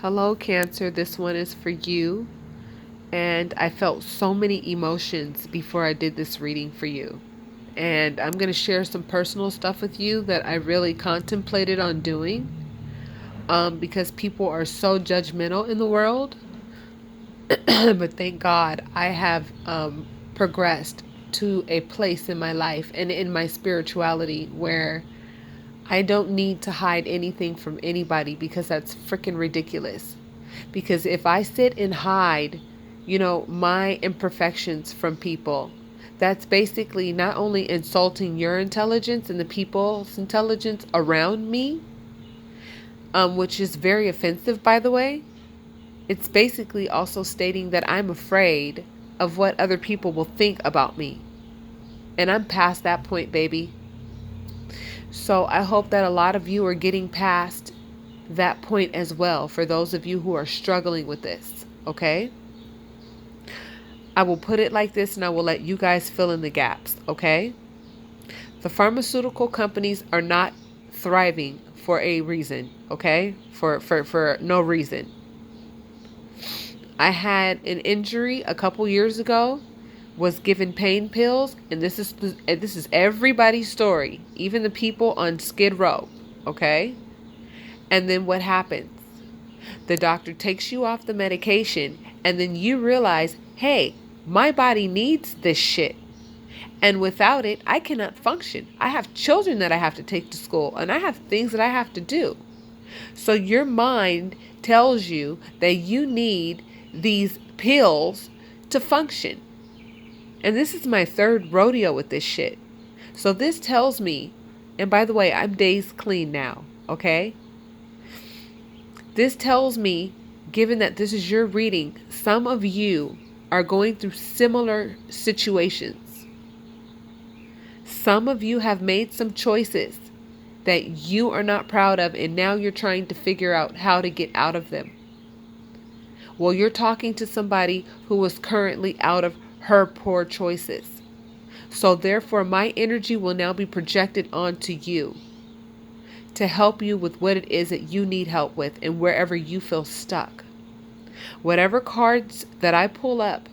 Hello, Cancer. This one is for you. And I felt so many emotions before I did this reading for you. And I'm going to share some personal stuff with you that I really contemplated on doing because people are so judgmental in the world. But thank God I have progressed to a place in my life and in my spirituality where I don't need to hide anything from anybody because that's freaking ridiculous. Because if I sit and hide, my imperfections from people, that's basically not only insulting your intelligence and the people's intelligence around me, which is very offensive, by the way. It's basically also stating that I'm afraid of what other people will think about me. And I'm past that point, baby. So I hope that a lot of you are getting past that point as well, for those of you who are struggling with this, okay? I will put it like this and I will let you guys fill in the gaps, okay? The pharmaceutical companies are not thriving for a reason, okay? For no reason. I had an injury a couple years ago, was given pain pills, and this is everybody's story, even the people on Skid Row, okay? And then what happens? The doctor takes you off the medication, and then you realize, hey, my body needs this shit. And without it, I cannot function. I have children that I have to take to school, and I have things that I have to do. So your mind tells you that you need these pills to function. And this is my third rodeo with this shit. So this tells me, and by the way, I'm days clean now, okay? This tells me, given that this is your reading, some of you are going through similar situations. Some of you have made some choices that you are not proud of, and now you're trying to figure out how to get out of them. Well, you're talking to somebody who is currently out of her poor choices. So therefore, my energy will now be projected onto you to help you with what it is that you need help with and wherever you feel stuck. Whatever cards that I pull up,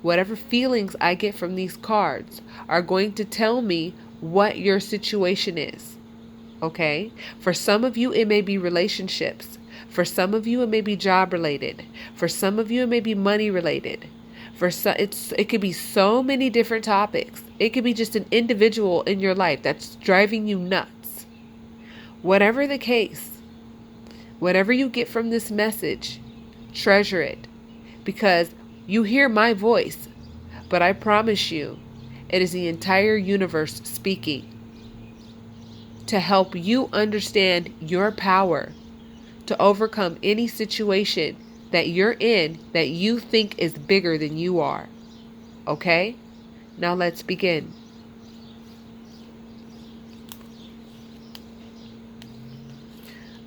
whatever feelings I get from these cards are going to tell me what your situation is. Okay? For some of you, it may be relationships. For some of you, it may be job related. For some of you, it may be money related. For some, it could be so many different topics. It could be just an individual in your life that's driving you nuts. Whatever the case, whatever you get from this message, treasure it, because you hear my voice, but I promise you, it is the entire universe speaking to help you understand your power to overcome any situation that you're in that you think is bigger than you are. Okay? Now let's begin.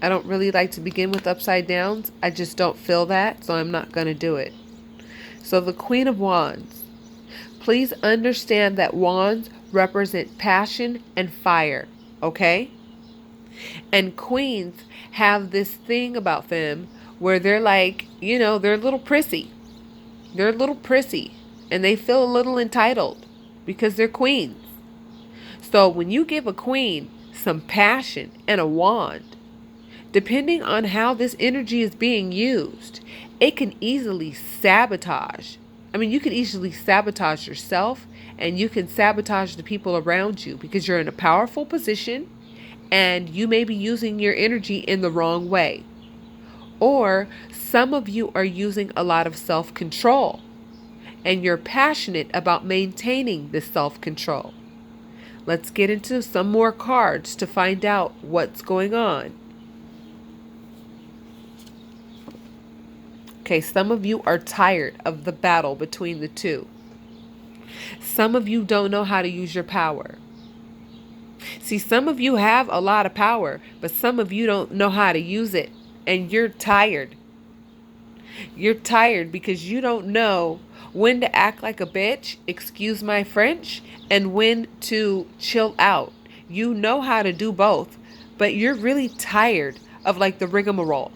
I don't really like to begin with upside downs. I just don't feel that, so I'm not going to do it. So the Queen of Wands. Please understand that wands represent passion and fire, okay? And queens have this thing about them where they're like, they're a little prissy. They're a little prissy, and they feel a little entitled because they're queens. So when you give a queen some passion and a wand, depending on how this energy is being used, it can easily sabotage. You can easily sabotage yourself, and you can sabotage the people around you because you're in a powerful position and you may be using your energy in the wrong way. Or some of you are using a lot of self-control, and you're passionate about maintaining this self-control. Let's get into some more cards to find out what's going on. Okay, some of you are tired of the battle between the two. Some of you don't know how to use your power. See, some of you have a lot of power, but some of you don't know how to use it, and you're tired. You're tired because you don't know when to act like a bitch, excuse my French, and when to chill out. You know how to do both, but you're really tired of the rigmarole.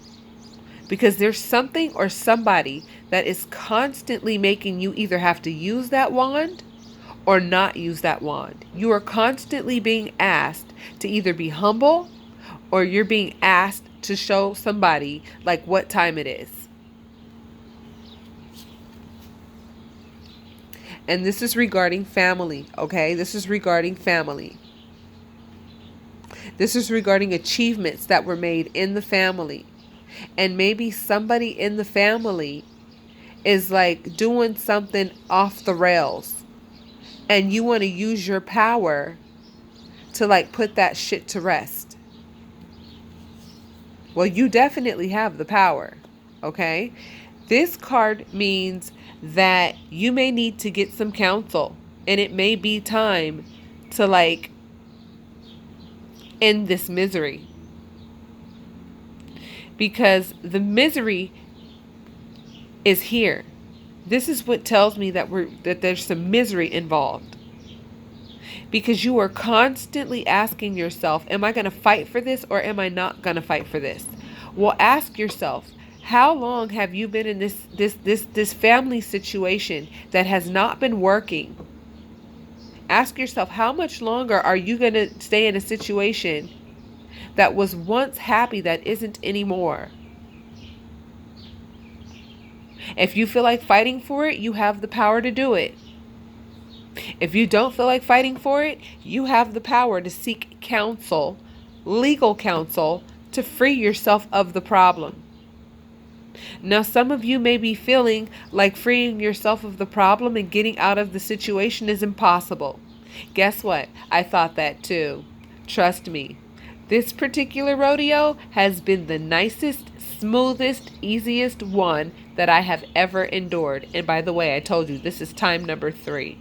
Because there's something or somebody that is constantly making you either have to use that wand or not use that wand. You are constantly being asked to either be humble or you're being asked to show somebody like what time it is. And this is regarding family, okay? This is regarding family. This is regarding achievements that were made in the family. And maybe somebody in the family is like doing something off the rails. And you want to use your power to like put that shit to rest. Well, you definitely have the power, okay? This card means that you may need to get some counsel, and it may be time to like end this misery, because the misery is here. This is what tells me that there's some misery involved, because you are constantly asking yourself, am I going to fight for this or am I not going to fight for this? Well, ask yourself, how long have you been in this family situation that has not been working? Ask yourself, how much longer are you going to stay in a situation that was once happy that isn't anymore? If you feel like fighting for it, you have the power to do it. If you don't feel like fighting for it, you have the power to seek counsel, legal counsel, to free yourself of the problem. Now, some of you may be feeling like freeing yourself of the problem and getting out of the situation is impossible. Guess what? I thought that too. Trust me. This particular rodeo has been the nicest, smoothest, easiest one that I have ever endured. And by the way, I told you, this is time number 3.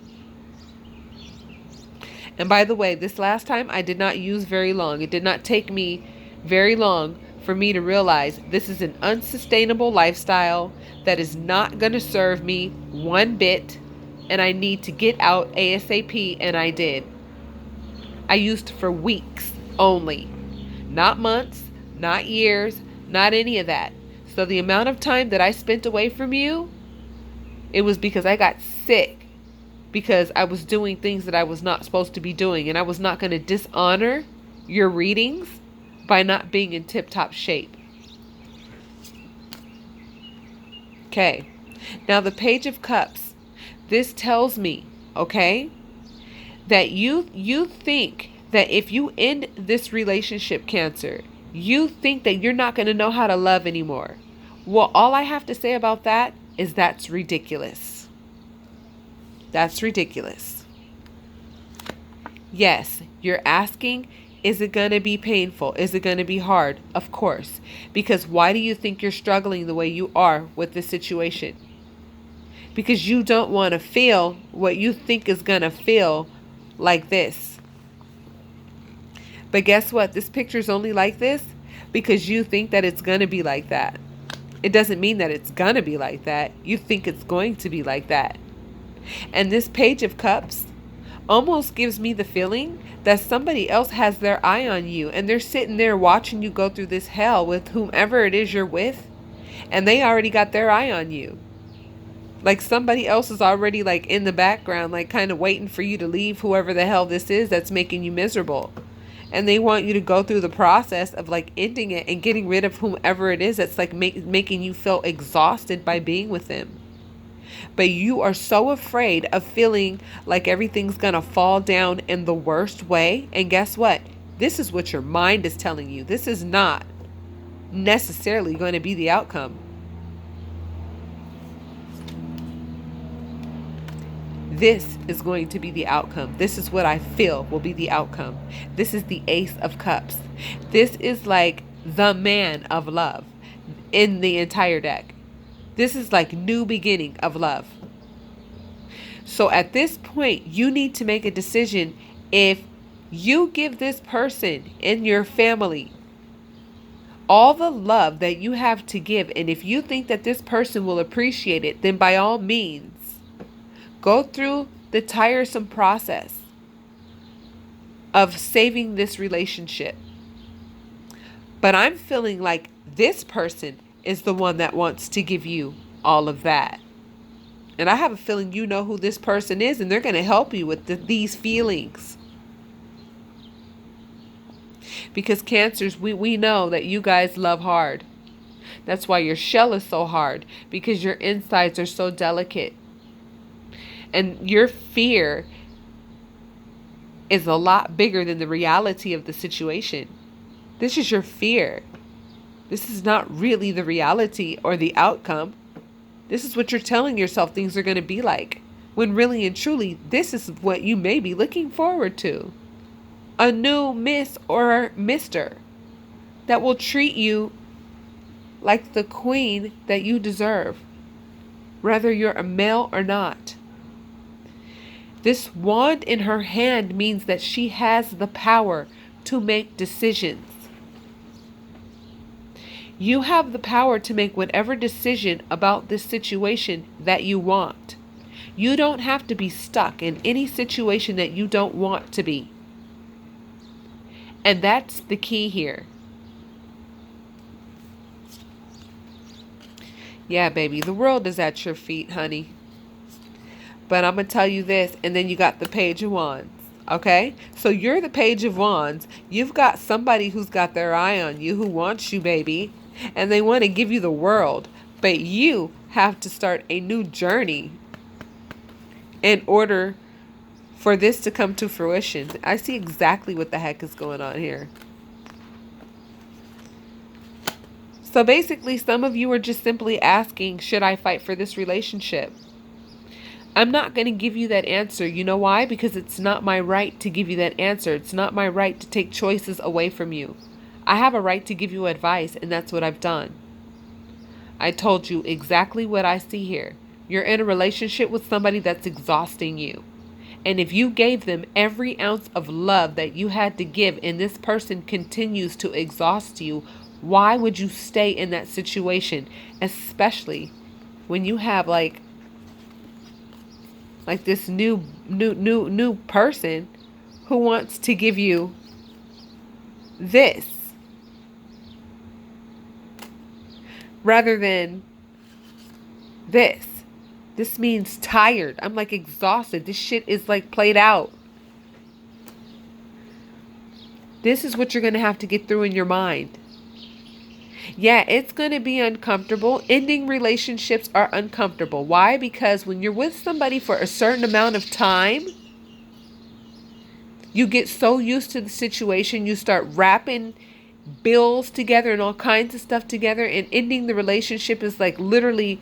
And by the way, this last time I did not use very long. It did not take me very long for me to realize this is an unsustainable lifestyle that is not going to serve me one bit, and I need to get out ASAP, and I did. I used for weeks only, not months, not years, not any of that. So the amount of time that I spent away from you, it was because I got sick, because I was doing things that I was not supposed to be doing, and I was not going to dishonor your readings by not being in tip-top shape. Okay. Now the Page of Cups. This tells me, okay, that you think that if you end this relationship, Cancer, you think that you're not going to know how to love anymore. Well, all I have to say about that is that's ridiculous. That's ridiculous. Yes, you're asking, is it going to be painful? Is it going to be hard? Of course. Because why do you think you're struggling the way you are with this situation? Because you don't want to feel what you think is going to feel like this. But guess what? This picture's only like this because you think that it's going to be like that. It doesn't mean that it's going to be like that. You think it's going to be like that. And this Page of Cups almost gives me the feeling that somebody else has their eye on you, and they're sitting there watching you go through this hell with whomever it is you're with, and they already got their eye on you. Like somebody else is already like in the background, like kind of waiting for you to leave whoever the hell this is that's making you miserable. And they want you to go through the process of like ending it and getting rid of whomever it is that's like making you feel exhausted by being with them. But you are so afraid of feeling like everything's going to fall down in the worst way. And guess what? This is what your mind is telling you. This is not necessarily going to be the outcome. This is going to be the outcome. This is what I feel will be the outcome. This is the Ace of Cups. This is like the man of love in the entire deck. This is like new beginning of love. So at this point, you need to make a decision. If you give this person in your family all the love that you have to give, and if you think that this person will appreciate it, then by all means, go through the tiresome process of saving this relationship. But I'm feeling like this person is the one that wants to give you all of that. And I have a feeling you know who this person is, and they're going to help you with these feelings. Because Cancers, we know that you guys love hard. That's why your shell is so hard, because your insides are so delicate. And your fear is a lot bigger than the reality of the situation. This is your fear. This is not really the reality or the outcome. This is what you're telling yourself things are going to be like, when really and truly, this is what you may be looking forward to. A new Miss or Mister that will treat you like the queen that you deserve, whether you're a male or not. This wand in her hand means that she has the power to make decisions. You have the power to make whatever decision about this situation that you want. You don't have to be stuck in any situation that you don't want to be. And that's the key here. Yeah, baby, the world is at your feet, honey. But I'm going to tell you this, and then you got the Page of Wands. Okay? So you're the Page of Wands. You've got somebody who's got their eye on you, who wants you, baby. And they want to give you the world. But you have to start a new journey in order for this to come to fruition. I see exactly what the heck is going on here. So basically, some of you are just simply asking, should I fight for this relationship? I'm not going to give you that answer. You know why? Because it's not my right to give you that answer. It's not my right to take choices away from you. I have a right to give you advice, and that's what I've done. I told you exactly what I see here. You're in a relationship with somebody that's exhausting you. And if you gave them every ounce of love that you had to give, and this person continues to exhaust you, why would you stay in that situation? Especially when you have like this new person who wants to give you this rather than this. This means tired. I'm like exhausted. This shit is like played out. This is what you're going to have to get through in your mind. Yeah, it's going to be uncomfortable. Ending relationships are uncomfortable. Why? Because when you're with somebody for a certain amount of time, you get so used to the situation, you start wrapping bills together and all kinds of stuff together, and ending the relationship is like literally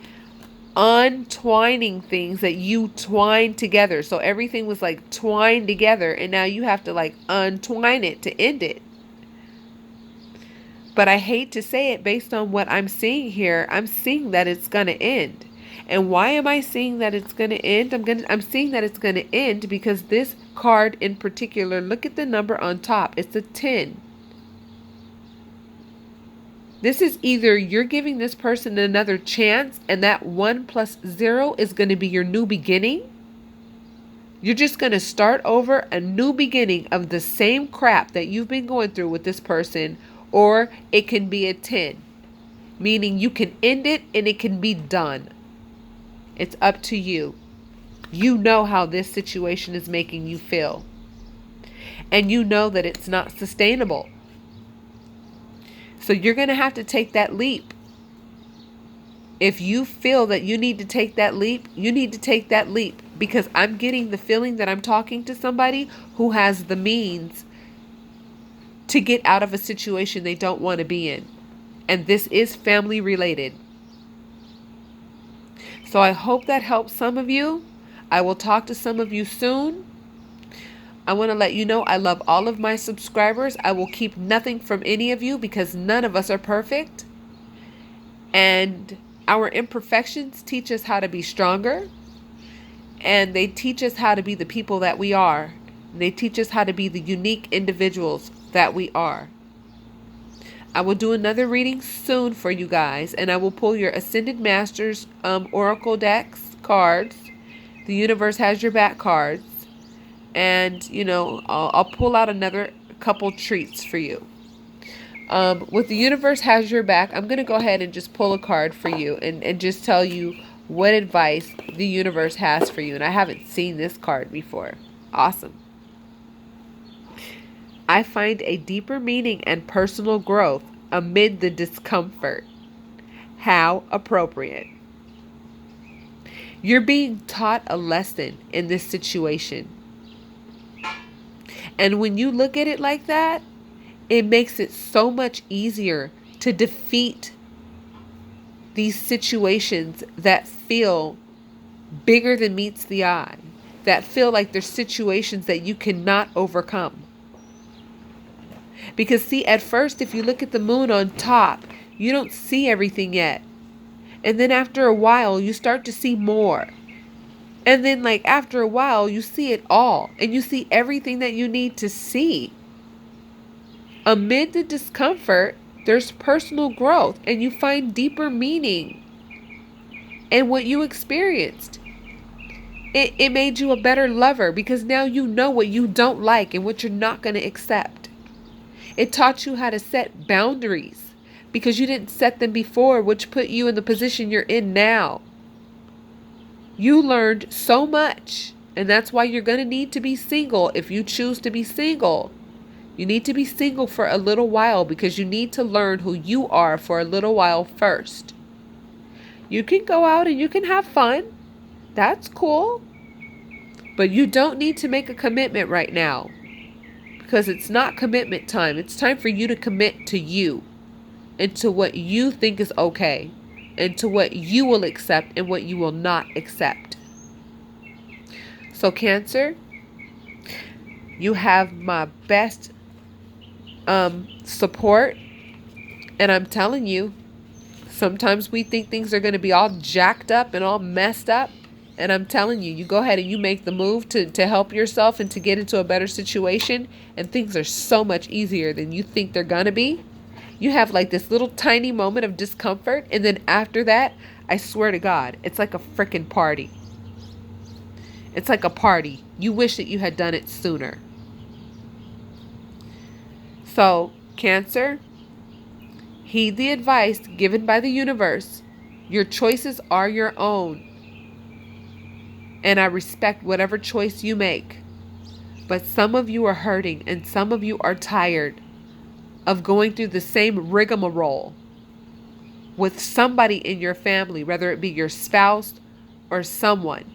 untwining things that you twined together. So everything was like twined together, and now you have to like untwine it to end it. But I hate to say it, based on what I'm seeing here, I'm seeing that it's going to end. And why am I seeing that it's going to end? I'm seeing that it's going to end because this card in particular, look at the number on top. It's a 10. This is either you're giving this person another chance, and that 1 + 0 is going to be your new beginning. You're just going to start over a new beginning of the same crap that you've been going through with this person. Or it can be a 10, meaning you can end it and it can be done. It's up to you. You know how this situation is making you feel. And you know that it's not sustainable. So you're going to have to take that leap. If you feel that you need to take that leap, you need to take that leap. Because I'm getting the feeling that I'm talking to somebody who has the means to get out of a situation they don't want to be in. And this is family related. So I hope that helps some of you. I will talk to some of you soon. I want to let you know I love all of my subscribers. I will keep nothing from any of you because none of us are perfect. And our imperfections teach us how to be stronger. And they teach us how to be the people that we are. They teach us how to be the unique individuals that we are. I will do another reading soon for you guys, and I will pull your Ascended Masters Oracle decks cards. The Universe Has Your Back cards. And, you know, I'll pull out another couple treats for you. With the universe has your back, I'm going to go ahead and just pull a card for you and just tell you what advice the universe has for you. And I haven't seen this card before. Awesome. I find a deeper meaning and personal growth amid the discomfort. How appropriate. You're being taught a lesson in this situation. And when you look at it like that, it makes it so much easier to defeat these situations that feel bigger than meets the eye, that feel like they're situations that you cannot overcome. Because see, at first, if you look at the moon on top, you don't see everything yet. And then after a while, you start to see more. And then like after a while, you see it all. And you see everything that you need to see. Amid the discomfort, there's personal growth. And you find deeper meaning in what you experienced. It made you a better lover because now you know what you don't like and what you're not going to accept. It taught you how to set boundaries because you didn't set them before, which put you in the position you're in now. You learned so much, and that's why you're going to need to be single if you choose to be single. You need to be single for a little while because you need to learn who you are for a little while first. You can go out and you can have fun. That's cool. But you don't need to make a commitment right now because it's not commitment time. It's time for you to commit to you and to what you think is okay and to what you will accept and what you will not accept. So Cancer, you have my best support. And I'm telling you, sometimes we think things are going to be all jacked up and all messed up. And I'm telling you, you go ahead and you make the move to help yourself and to get into a better situation. And things are so much easier than you think they're going to be. You have like this little tiny moment of discomfort. And then after that, I swear to God, it's like a freaking party. It's like a party. You wish that you had done it sooner. So, Cancer, heed the advice given by the universe. Your choices are your own. And I respect whatever choice you make. But some of you are hurting and some of you are tired of going through the same rigmarole with somebody in your family, whether it be your spouse or someone.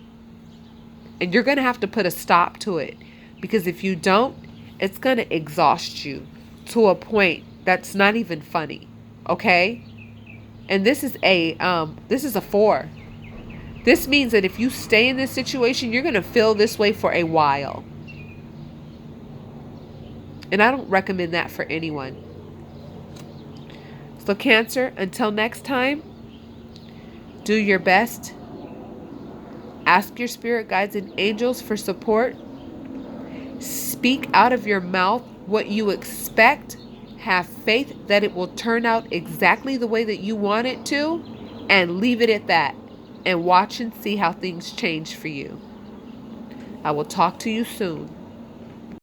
And you're going to have to put a stop to it. Because if you don't, it's going to exhaust you to a point that's not even funny. Okay? And this is a 4. This means that if you stay in this situation, you're going to feel this way for a while. And I don't recommend that for anyone. So Cancer, until next time, do your best. Ask your spirit guides and angels for support. Speak out of your mouth what you expect. Have faith that it will turn out exactly the way that you want it to. And leave it at that. And watch and see how things change for you. I will talk to you soon.